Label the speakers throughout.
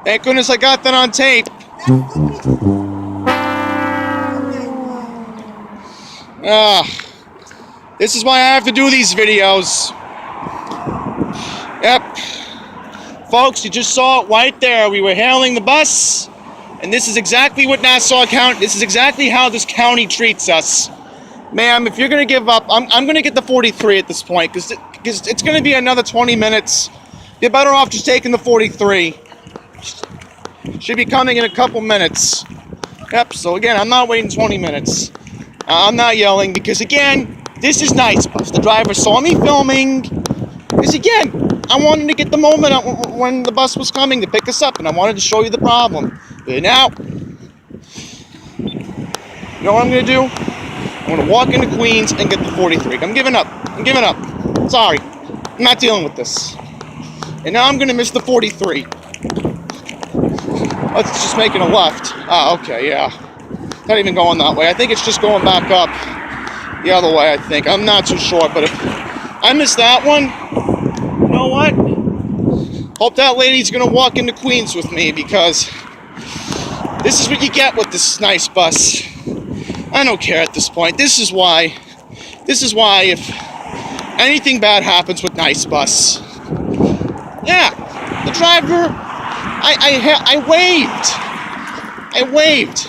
Speaker 1: Thank goodness I got that on tape. This is why I have to do these videos. Yep. Folks, you just saw it right there. We were hailing the bus, and this is exactly what Nassau County, this is exactly how this county treats us. Ma'am, if you're going to give up, I'm going to get the 43 at this point, because it's going to be another 20 minutes. You're better off just taking the 43. Should be coming in a couple minutes. Yep, so again, I'm not waiting 20 minutes. I'm not yelling, because again, this is nice bus. The driver saw me filming, because again, I wanted to get the moment when the bus was coming to pick us up, and I wanted to show you the problem. But now, you know what I'm going to do? I'm going to walk into Queens and get the 43. I'm giving up. I'm giving up. Sorry. I'm not dealing with this. And now I'm going to miss the 43. Let's just make it a left. Ah, okay, yeah. Not even going that way. I think it's just going back up the other way, I think. I'm not too sure, but if I miss that one, you know what? Hope that lady's going to walk into Queens with me, because this is what you get with this nice bus. I don't care at this point. This is why if anything bad happens with nice bus. Yeah, the driver, I waved.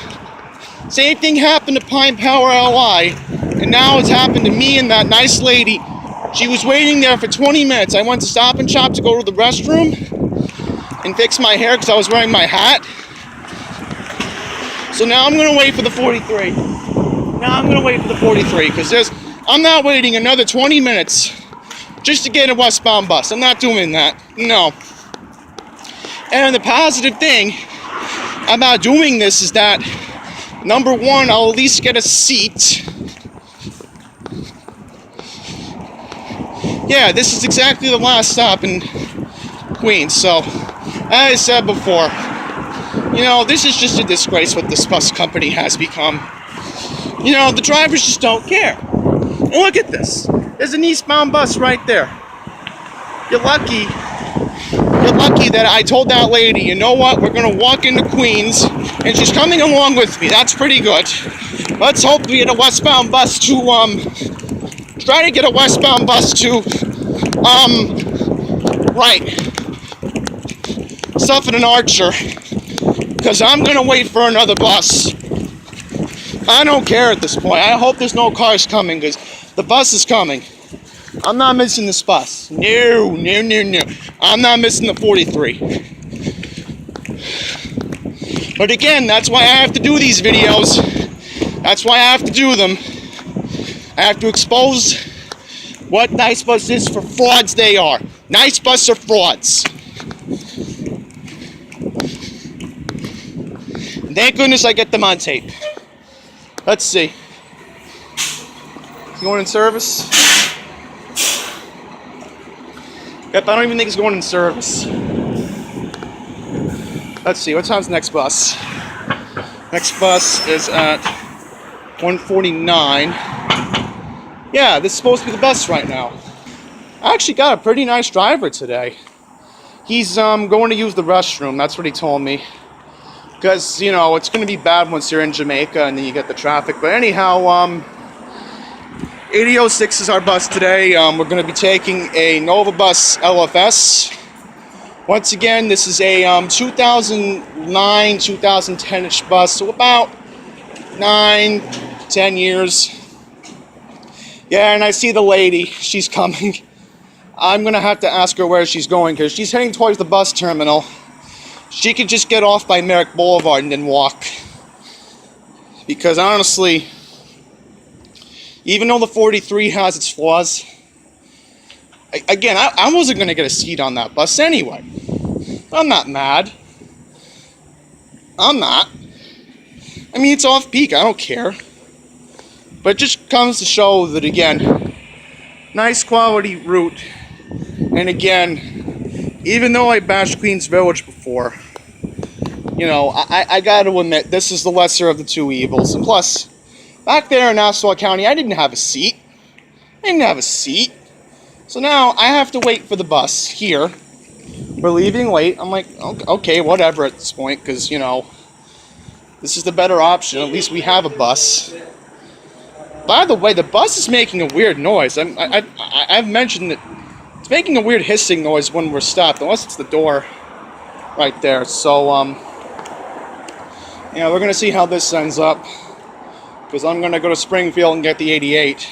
Speaker 1: Same thing happened to Pine Power LI, and now it's happened to me and that nice lady. She was waiting there for 20 minutes. I went to Stop and Shop to go to the restroom and fix my hair because I was wearing my hat. So now I'm going to wait for the 43. Now I'm going to wait for the 43 because I'm not waiting another 20 minutes just to get a westbound bus. I'm not doing that. No. And the positive thing about doing this is that, number one, I'll at least get a seat. Yeah, this is exactly the last stop in Queens. So, as I said before, you know, this is just a disgrace what this bus company has become. You know, the drivers just don't care. And look at this. There's an eastbound bus right there. You're lucky that I told that lady, you know what, we're going to walk into Queens, and she's coming along with me. That's pretty good. Let's hope we get a westbound bus to, try to get a westbound bus to, right, Suffolk and Archer, because I'm going to wait for another bus. I don't care at this point. I hope there's no cars coming, because the bus is coming. I'm not missing this bus. No. I'm not missing the 43. But again, that's why I have to do these videos. That's why I have to do them. I have to expose what Nice Bus is for frauds they are. Nice Bus are frauds. And thank goodness I get them on tape. Let's see. Is he going in service? Yep, I don't even think it's going in service. Let's see, what time's the next bus? Next bus is at 1:49. Yeah, this is supposed to be the bus right now. I actually got a pretty nice driver today. He's going to use the restroom, that's what he told me. Because, you know, it's going to be bad once you're in Jamaica and then you get the traffic. But anyhow, 8006 is our bus today. We're going to be taking a Nova Bus LFS. Once again, this is a 2009, 2010-ish bus, so about 9-10 years. Yeah, and I see the lady. She's coming. I'm going to have to ask her where she's going, because she's heading towards the bus terminal. She could just get off by Merrick Boulevard and then walk. Because honestly, even though the 43 has its flaws, again, I wasn't going to get a seat on that bus anyway. I'm not mad. I'm not. I mean, it's off-peak. I don't care. But it just comes to show that, again, nice quality route. And again, even though I bashed Queens Village before, you know, I got to admit, this is the lesser of the two evils. And plus, back there in Nassau County, I didn't have a seat. So now I have to wait for the bus here, we're leaving late. I'm like, okay, whatever at this point, because, you know, this is the better option. At least we have a bus. By the way, the bus is making a weird noise. I've mentioned that it's making a weird hissing noise when we're stopped, unless it's the door right there. So, yeah, we're going to see how this ends up, because I'm going to go to Springfield and get the 88.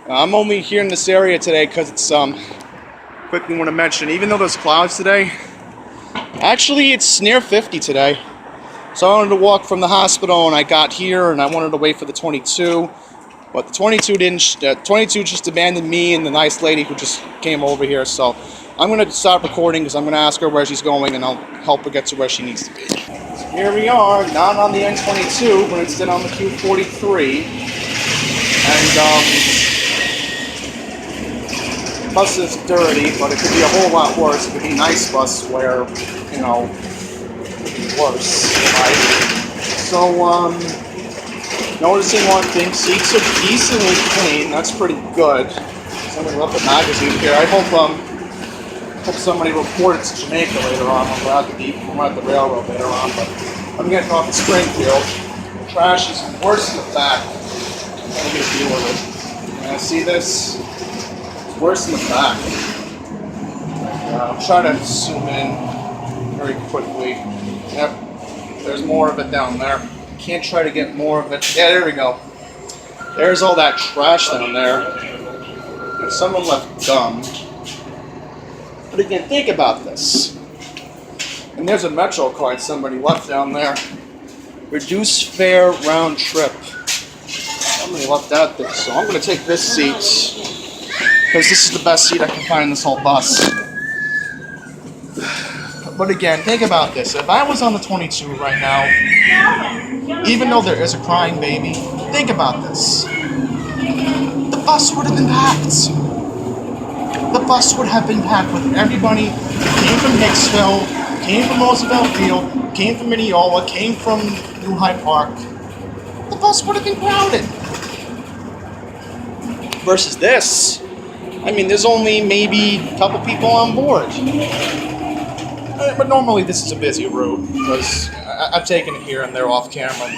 Speaker 1: I'm only here in this area today because it's, quickly want to mention, even though there's clouds today, actually it's near 50 today. So I wanted to walk from the hospital, and I got here, and I wanted to wait for the 22. But the 22 didn't. 22 just abandoned me and the nice lady who just came over here. So I'm going to stop recording because I'm going to ask her where she's going, and I'll help her get to where she needs to be. So here we are, not on the N22, but instead on the Q43. And the bus is dirty, but it could be a whole lot worse. It could be a nice bus where, you know, worse, right? So, noticing one thing, seats are decently clean. That's pretty good. Somebody left a magazine here. I hope somebody reported to Jamaica later on. We're at the railroad later on, but I'm getting off at Springfield. The trash is worse in the back. I'm going to deal with it. You see this? It's worse in the back. I'm trying to zoom in very quickly. Yep, there's more of it down there. Can't try to get more of it. Yeah, there we go. There's all that trash down there. And someone left gum. But again, think about this. And there's a Metro card somebody left down there. Reduced fare round trip. Somebody left that there. So I'm going to take this seat, because this is the best seat I can find in this whole bus. But again, think about this. If I was on the 22 right now, even though there is a crying baby, think about this. The bus would have been packed. The bus would have been packed with everybody who came from Hicksville, came from Roosevelt Field, came from Mineola, came from New Hyde Park. The bus would have been crowded. Versus this, I mean, there's only maybe a couple people on board. But normally this is a busy route, because I've taken it here and there off camera,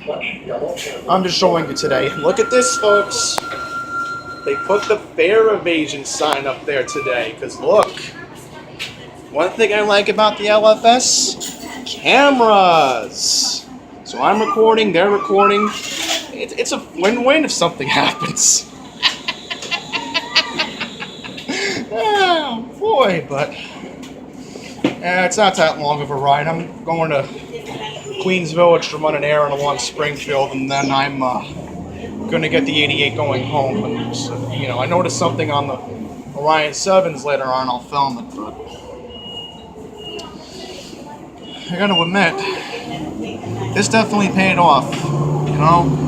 Speaker 1: but I'm just showing you today. Look at this, folks. They put the fare evasion sign up there today, because look, one thing I like about the LFS, cameras. So I'm recording, they're recording. It's a win-win if something happens. Oh boy, but it's not that long of a ride. I'm going to Queens Village to run an errand along Springfield, and then I'm going to get the 88 going home. And, you know, I noticed something on the Orion 7s later on. I'll film it, but I got to admit, this definitely paid off. You know.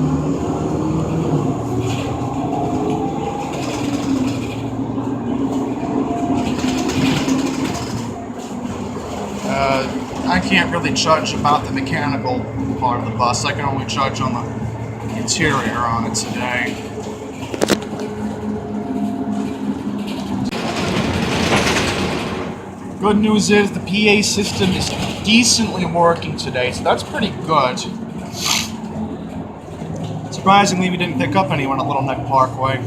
Speaker 1: I can't really judge about the mechanical part of the bus. I can only judge on the interior on it today. Good news is the PA system is decently working today, so that's pretty good. Surprisingly, we didn't pick up anyone at Little Neck Parkway.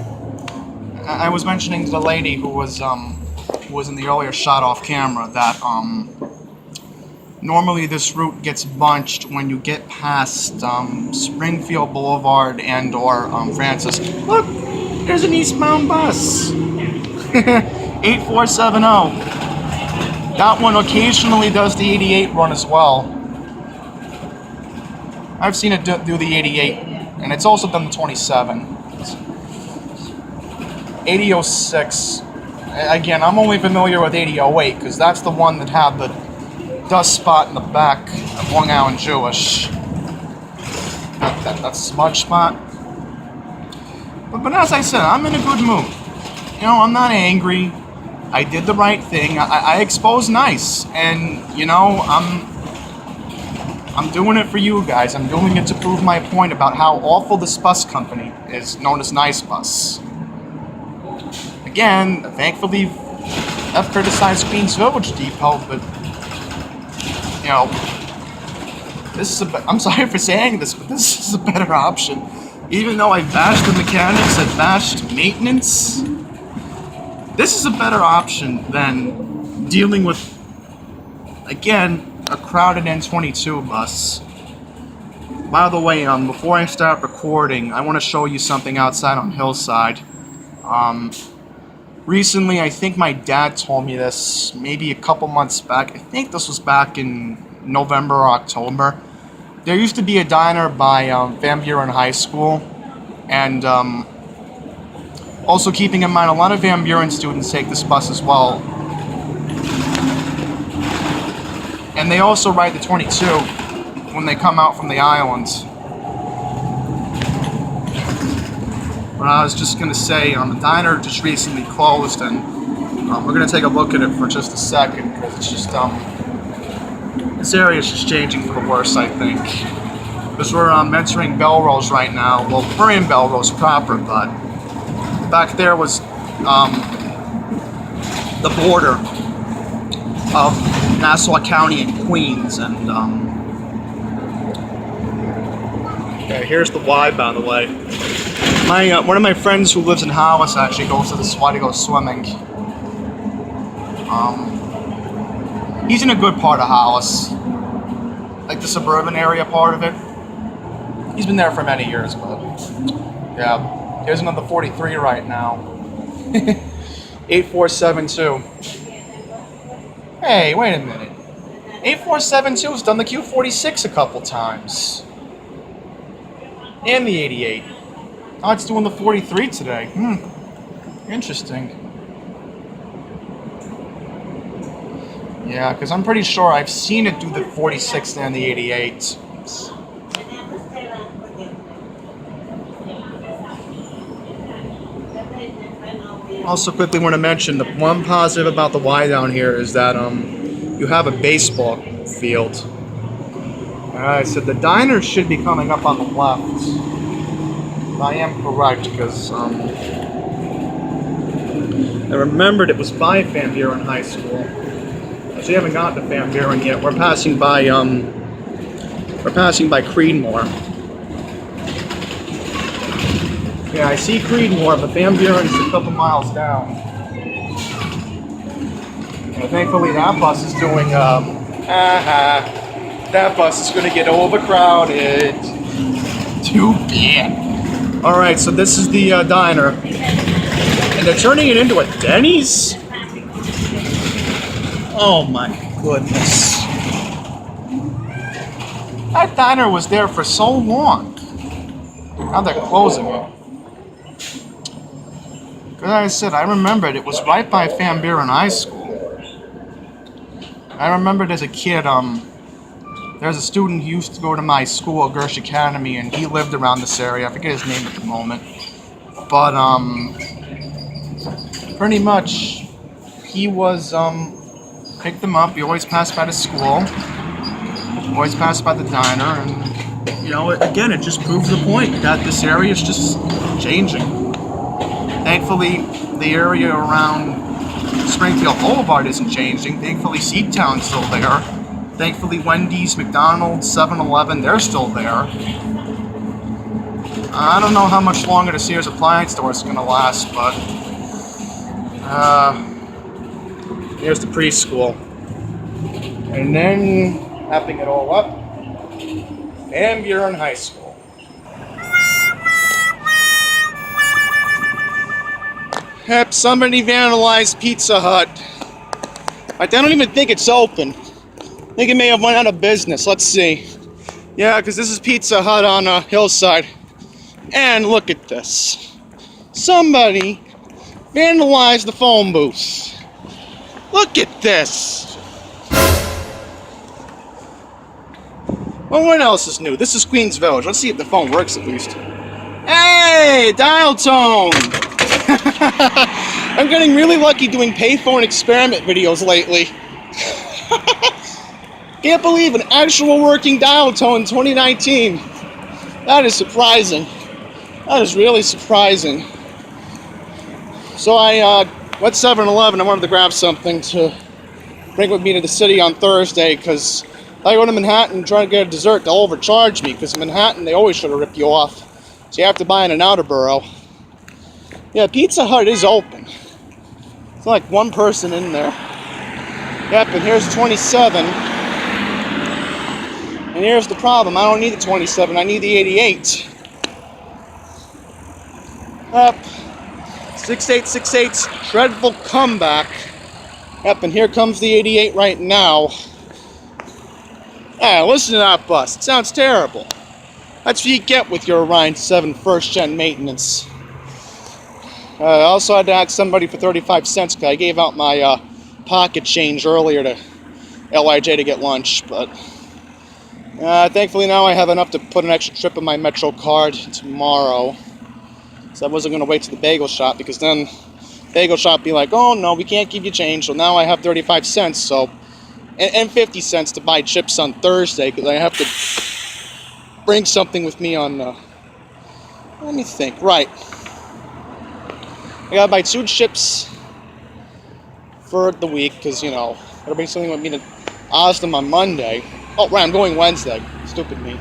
Speaker 1: I was mentioning to the lady who was in the earlier shot off camera that normally this route gets bunched when you get past Springfield Boulevard and or Francis. Look, there's an eastbound bus. 8470. That one occasionally does the 88 run as well. I've seen it do the 88, and it's also done the 27. 8006. Again, I'm only familiar with 8008 because that's the one that had the dust spot in the back of Long Island Jewish. That smudge spot. But as I said, I'm in a good mood. You know, I'm not angry. I did the right thing. I exposed nice, and you know, I'm doing it for you guys. I'm doing it to prove my point about how awful this bus company is, known as Nice Bus. Again, thankfully, I've criticized Queens Village Depot, but, you know, this is I'm sorry for saying this, but this is a better option. Even though I bashed the mechanics, I bashed maintenance, this is a better option than dealing with, again, a crowded N22 bus. By the way, before I start recording, I want to show you something outside on Hillside. Recently, I think my dad told me this, maybe a couple months back. I think this was back in November or October. There used to be a diner by Van Buren High School, and also keeping in mind, a lot of Van Buren students take this bus as well. And they also ride the 22 when they come out from the islands. But I was just gonna say, the diner just recently closed, and we're gonna take a look at it for just a second, because it's just this area is just changing for the worse, I think. Because we're entering Belrose right now. Well, we're in Belrose proper, but back there was the border of Nassau County and Queens, and okay, here's the Y, by the way. One of my friends who lives in Hollis actually goes to this Y to go swimming. He's in a good part of Hollis, like the suburban area part of it. He's been there for many years, but yeah, here's another 43 right now. 8472. Hey, wait a minute. 8472's done the Q46 a couple times. And the 88. Oh, it's doing the 43 today. Interesting. Yeah, because I'm pretty sure I've seen it do the 46 and the 88. Also quickly want to mention, the one positive about the Y down here is that you have a baseball field. Alright, so the diner should be coming up on the left. I am correct, because I remembered it was by Van Buren High School. So we haven't gotten to Van Buren yet. We're passing by Creedmoor. Yeah, I see Creedmoor, but Van Buren's a couple miles down. And thankfully that bus is doing that bus is gonna get overcrowded. Too bad. Alright, so this is the diner. And they're turning it into a Denny's? Oh my goodness. That diner was there for so long. Now they're closing it. As I said, I remembered it was right by Van Buren High School. I remembered as a kid, there's a student who used to go to my school, Gersh Academy, and he lived around this area. I forget his name at the moment. But, pretty much, he was, picked them up. He always passed by the school. Always passed by the diner. And, you know, again, it just proves the point that this area is just changing. Thankfully, the area around Springfield Boulevard isn't changing. Thankfully, Seatown's still there. Thankfully, Wendy's, McDonald's, 7-Eleven, they're still there. I don't know how much longer the Sears appliance store is going to last, but here's the preschool. And then, wrapping it all up, Van Buren High School. Yep, somebody vandalized Pizza Hut. I don't even think it's open. I think it may have went out of business. Let's see. Yeah, because this is Pizza Hut on Hillside. And look at this. Somebody vandalized the phone booth. Look at this. Well, what else is new? This is Queens Village. Let's see if the phone works at least. Hey, dial tone. I'm getting really lucky doing payphone experiment videos lately. Can't believe an actual working dial tone in 2019. That is surprising. That is really surprising. So I Went 7-Eleven. I wanted to grab something to bring with me to the city on Thursday because I go to Manhattan and try to get a dessert. They'll overcharge me because in Manhattan they always try to rip you off. So you have to buy in an outer borough. Yeah, Pizza Hut is open. It's like one person in there. Yep, and here's 27. And here's the problem. I don't need the 27. I need the 88. Up. 6868's dreadful comeback. Yep, and here comes the 88 right now. Ah, listen to that bus. It sounds terrible. That's what you get with your Orion 7 first-gen maintenance. I also had to ask somebody for 35 cents because I gave out my pocket change earlier to LIJ to get lunch, but thankfully now I have enough to put an extra trip in my Metro card tomorrow. So I wasn't going to wait to the bagel shop because then bagel shop be like, oh no, we can't give you change. So now I have 35 cents, so and 50 cents to buy chips on Thursday because I have to bring something with me on. Let me think. Right, I gotta buy 2 chips for the week because I gotta bring something with me to Osdom on Monday. Oh right, I'm going Wednesday. Stupid me.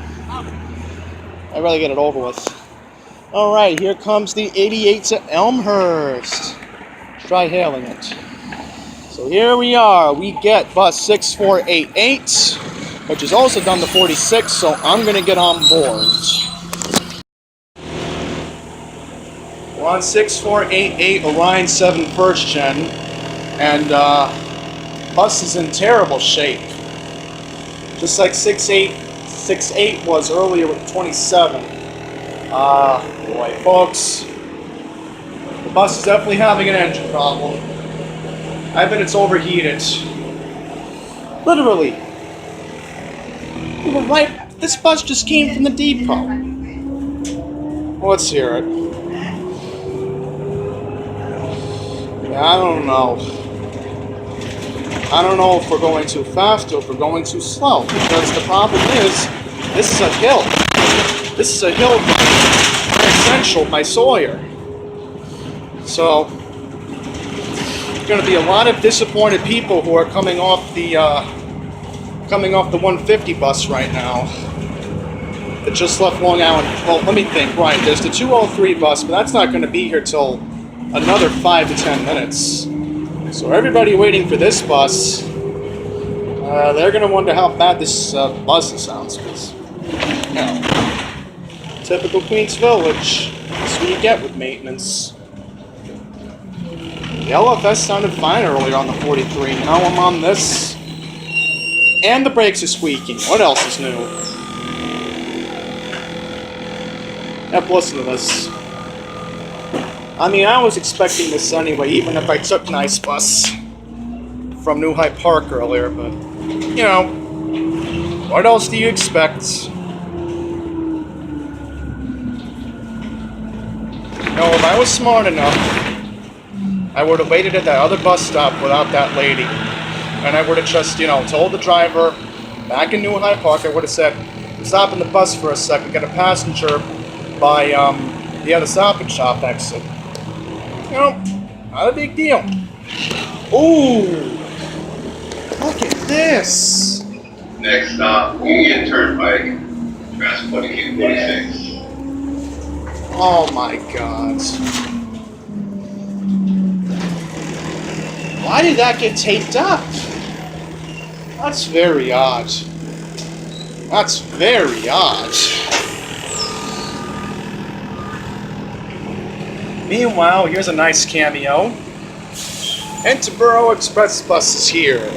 Speaker 1: I'd rather get it over with. All right, here comes the 88 to Elmhurst. Let's try hailing it. So here we are. We get bus 6488, which is also done to 46, so I'm going to get on board. We're on 6488 Orion 7 first gen, and bus is in terrible shape. Just like 6868 was earlier with 27. Boy, folks, the bus is definitely having an engine problem. I bet it's overheated. Literally. We were right. This bus just came from the depot. Well, let's hear it. Yeah, I don't know. I don't know if we're going too fast or if we're going too slow. Because the problem is, this is a hill. This is a hill by Essential by Sawyer. So, there's going to be a lot of disappointed people who are coming off the 150 bus right now. That just left Long Island. Well, let me think. Right, there's the 203 bus, but that's not going to be here till another 5 to 10 minutes. So everybody waiting for this bus, they're going to wonder how bad this bus sounds. Because, typical Queens Village. That's what you get with maintenance. The LFS sounded fine earlier on the 43. Now I'm on this. And the brakes are squeaking. What else is new? Yep, listen to this. I mean, I was expecting this anyway, even if I took Nice Bus from New Hyde Park earlier, but, what else do you expect? If I was smart enough, I would have waited at that other bus stop without that lady. And I would have just, told the driver, back in New Hyde Park, I would have said, stop in the bus for a second, get a passenger by the other Stop and Shop exit. Not a big deal. Ooh, look at this.
Speaker 2: Next stop, Union Turnpike, transport Q43.
Speaker 1: Oh my God. Why did that get taped up? That's very odd. That's very odd. Meanwhile, here's a nice cameo. Interborough Express bus is here.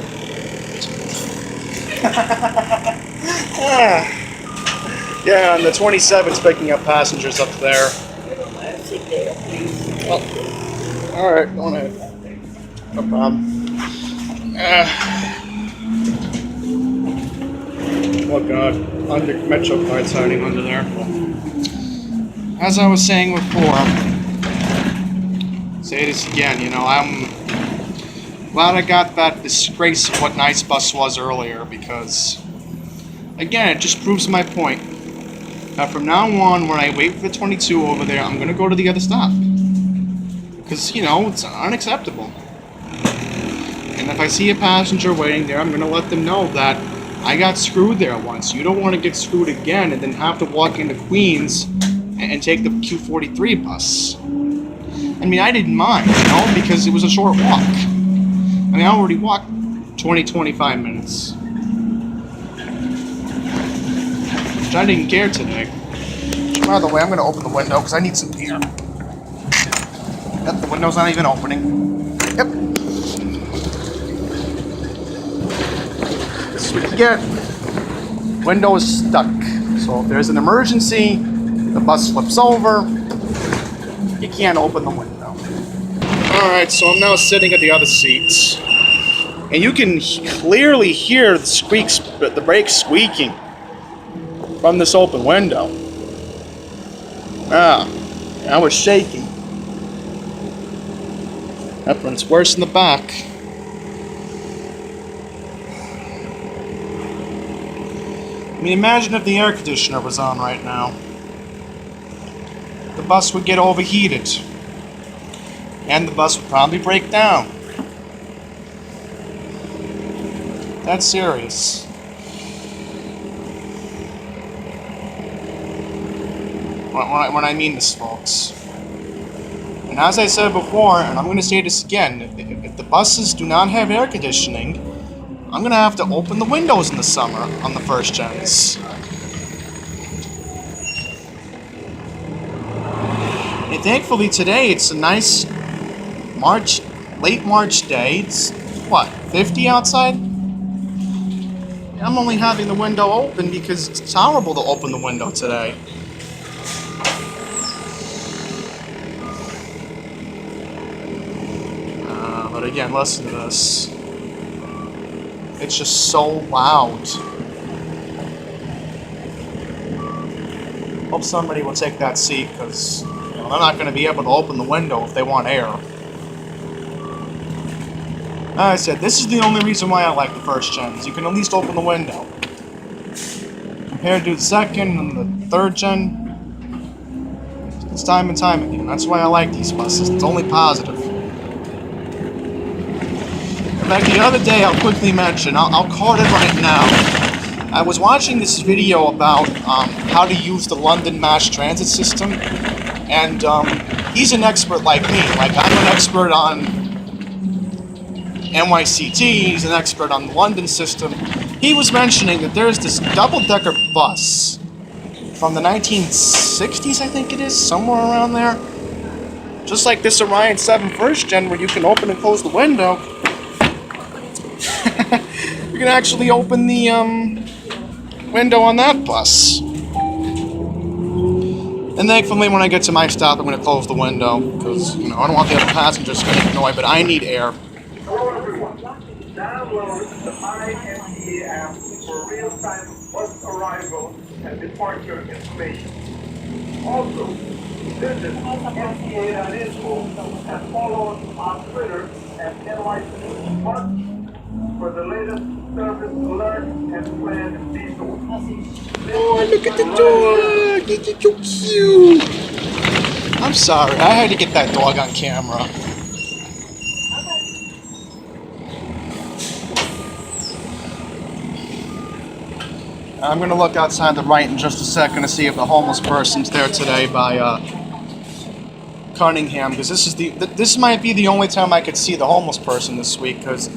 Speaker 1: Yeah, and the 27's picking up passengers up there. Oh, all right, go on ahead. No problem. Oh God, under Metro card signing under there. As I was saying before, say this again. I'm glad I got that disgrace of what Nice Bus was earlier because, again, it just proves my point. Now, from now on, when I wait for the 22 over there, I'm going to go to the other stop. Because, you know, it's unacceptable. And if I see a passenger waiting there, I'm going to let them know that I got screwed there once. You don't want to get screwed again and then have to walk into Queens and take the Q43 bus. I mean, I didn't mind, you know, because it was a short walk. I mean, I already walked 20-25 minutes. Which I didn't care today. By the way, I'm going to open the window because I need some air. Yep, the window's not even opening. Yep. This is what you get. Window is stuck. So if there's an emergency, the bus flips over, you can't open the window. Alright, so I'm now sitting at the other seats. And you can clearly hear the brakes squeaking from this open window. I was shaking. That one's worse in the back. I mean, imagine if the air conditioner was on right now. The bus would get overheated. And the bus would probably break down. That's serious. When I mean this, folks. And as I said before, and I'm going to say this again, if the buses do not have air conditioning, I'm going to have to open the windows in the summer on the first gens. And thankfully today it's a nice late March day. It's, what, 50 outside? I'm only having the window open because it's horrible to open the window today. But again, listen to this. It's just so loud. Hope somebody will take that seat because they're not going to be able to open the window if they want air. As I said, this is the only reason why I like the first gens. You can at least open the window. Compared to the second and the third gen, it's time and time again. That's why I like these buses. It's only positive. In fact, the other day, I'll quickly mention, I'll call it right now. I was watching this video about how to use the London mass transit system, and he's an expert like me. Like, I'm an expert on NYCT, he's an expert on the London system. He was mentioning that there's this double-decker bus from the 1960s, I think it is, somewhere around there. Just like this Orion 7 first gen, where you can open and close the window. You can actually open the window on that bus. And thankfully, when I get to my stop, I'm going to close the window because, you know, I don't want the other passengers getting annoyed, but I need air.
Speaker 3: Hello everyone. Download the IMTA app for real-time bus arrival and departure information. Also, visit MTA.info and follow us on Twitter at NYC Bus for the latest service alert and planned detours.
Speaker 1: Oh, look at the dog! It's so cute! I'm sorry, I had to get that dog on camera. I'm going to look outside the right in just a second to see if the homeless person's there today by Cunningham, because this might be the only time I could see the homeless person this week, because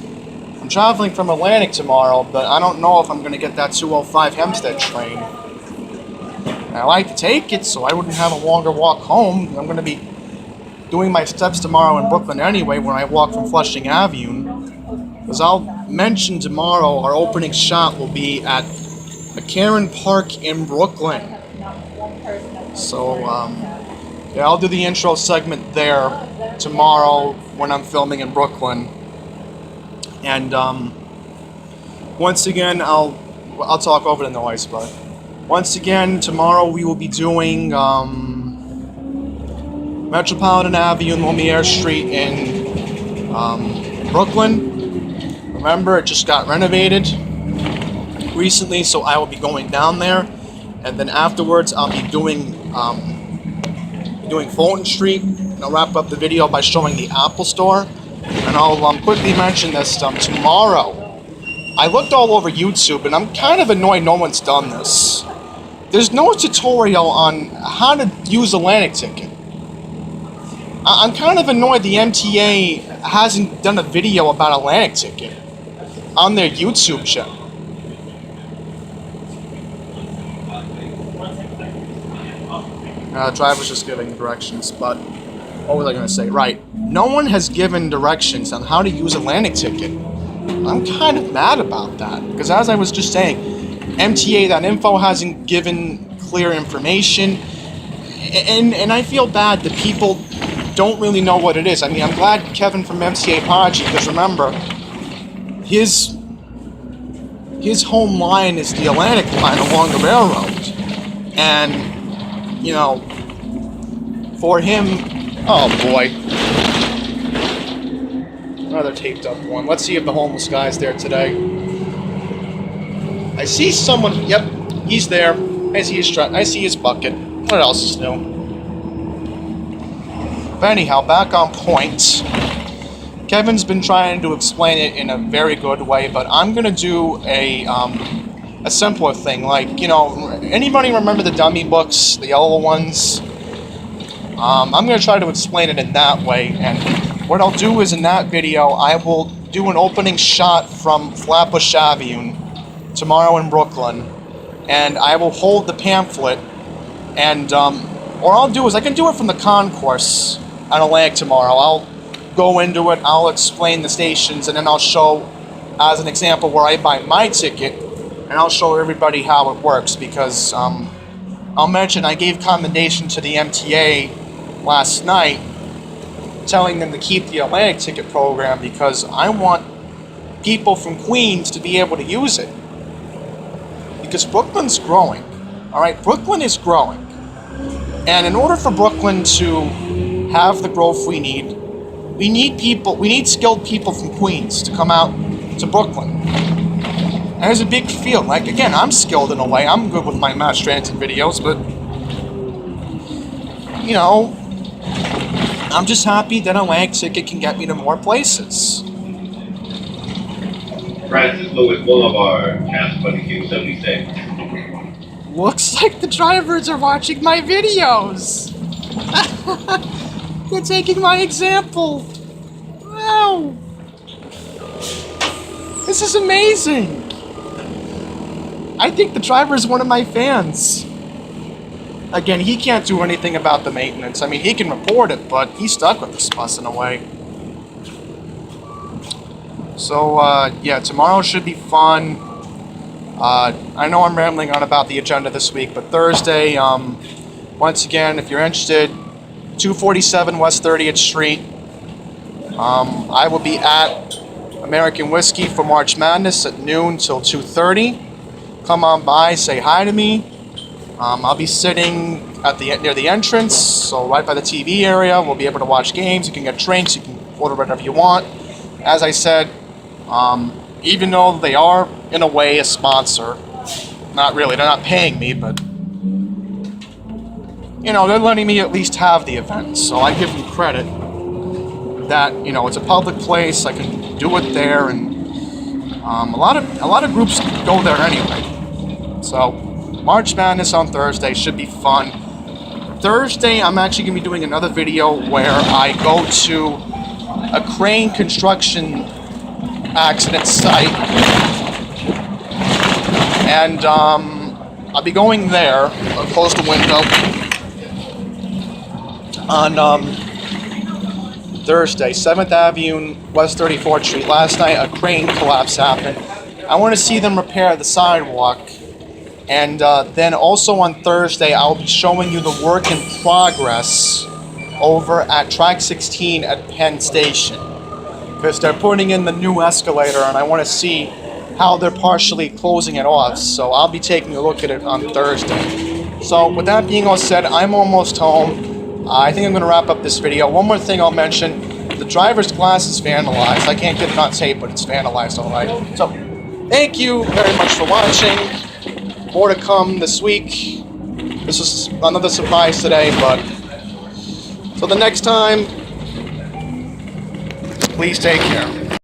Speaker 1: I'm traveling from Atlantic tomorrow, but I don't know if I'm going to get that 205 Hempstead train. And I like to take it so I wouldn't have a longer walk home. I'm going to be doing my steps tomorrow in Brooklyn anyway when I walk from Flushing Avenue. Because I'll mention tomorrow our opening shot will be at a Karen Park in Brooklyn. So, yeah, I'll do the intro segment there tomorrow when I'm filming in Brooklyn. And once again, I'll talk over the noise, but once again, tomorrow we will be doing Metropolitan Avenue and Lumiere Street in Brooklyn. Remember, it just got renovated recently, so I will be going down there, and then afterwards I'll be doing Fulton Street And I'll wrap up the video by showing the Apple Store. And I'll quickly mention this tomorrow. I looked all over YouTube, and I'm kind of annoyed no one's done this. There's no tutorial on how to use a landing ticket. I'm kind of annoyed the MTA hasn't done a video about a landing ticket on their YouTube channel. Driver's just giving directions, but what was I going to say? Right. No one has given directions on how to use a landing ticket. I'm kind of mad about that, because as I was just saying, MTA.info hasn't given clear information, and I feel bad that people don't really know what it is. I mean, I'm glad Kevin from MTA Prodigy, because remember, his home line is the Atlantic line along the railroad, and, you know, for him, oh boy. Another taped up one. Let's see if the homeless guy's there today. I see someone. Yep, he's there. I see his truck. I see his bucket. What else is new? But anyhow, back on point. Kevin's been trying to explain it in a very good way, but I'm gonna do a simpler thing. Like, you know, anybody remember the dummy books, the yellow ones? I'm gonna try to explain it in that way, and what I'll do is in that video, I will do an opening shot from Flatbush Avenue tomorrow in Brooklyn, and I will hold the pamphlet, and what I'll do is I can do it from the concourse on Atlantic tomorrow. I'll go into it, I'll explain the stations, and then I'll show, as an example, where I buy my ticket, and I'll show everybody how it works, because I'll mention I gave commendation to the MTA last night, telling them to keep the Atlantic ticket program, because I want people from Queens to be able to use it. Because Brooklyn's growing. Alright, Brooklyn is growing. And in order for Brooklyn to have the growth we need skilled people from Queens to come out to Brooklyn. And there's a big field. Like, again, I'm skilled in a way. I'm good with my mass transit videos, but, you know, I'm just happy that a Atlantic ticket can get me to more places.
Speaker 2: Francis Lewis Boulevard, Casper Q76.
Speaker 1: Looks like the drivers are watching my videos. They're taking my example. Wow. This is amazing. I think the driver is one of my fans. Again, he can't do anything about the maintenance. I mean, he can report it, but he's stuck with this bus in a way. So, yeah, tomorrow should be fun. I know I'm rambling on about the agenda this week, but Thursday, once again, if you're interested, 247 West 30th Street. I will be at American Whiskey for March Madness at noon till 2:30. Come on by, say hi to me. I'll be sitting at near the entrance, so right by the TV area. We'll be able to watch games. You can get drinks. You can order whatever you want. As I said, even though they are, in a way, a sponsor, not really, they're not paying me, but, you know, they're letting me at least have the event, so I give them credit that, you know, it's a public place, I can do it there, and a lot of groups go there anyway. So, March Madness on Thursday should be fun. Thursday, I'm actually going to be doing another video where I go to a crane construction accident site, and I'll be going there. I'll close the window on Thursday, 7th Avenue, West 34th Street. Last night, a crane collapse happened. I want to see them repair the sidewalk. And then also on Thursday, I'll be showing you the work in progress over at Track 16 at Penn Station. Because they're putting in the new escalator, and I want to see how they're partially closing it off. So I'll be taking a look at it on Thursday. So with that being all said, I'm almost home. I think I'm going to wrap up this video. One more thing I'll mention. The driver's glass is vandalized. I can't get it on tape, but it's vandalized all right. So thank you very much for watching. More to come this week. This is another surprise today, but So the next time, please take care.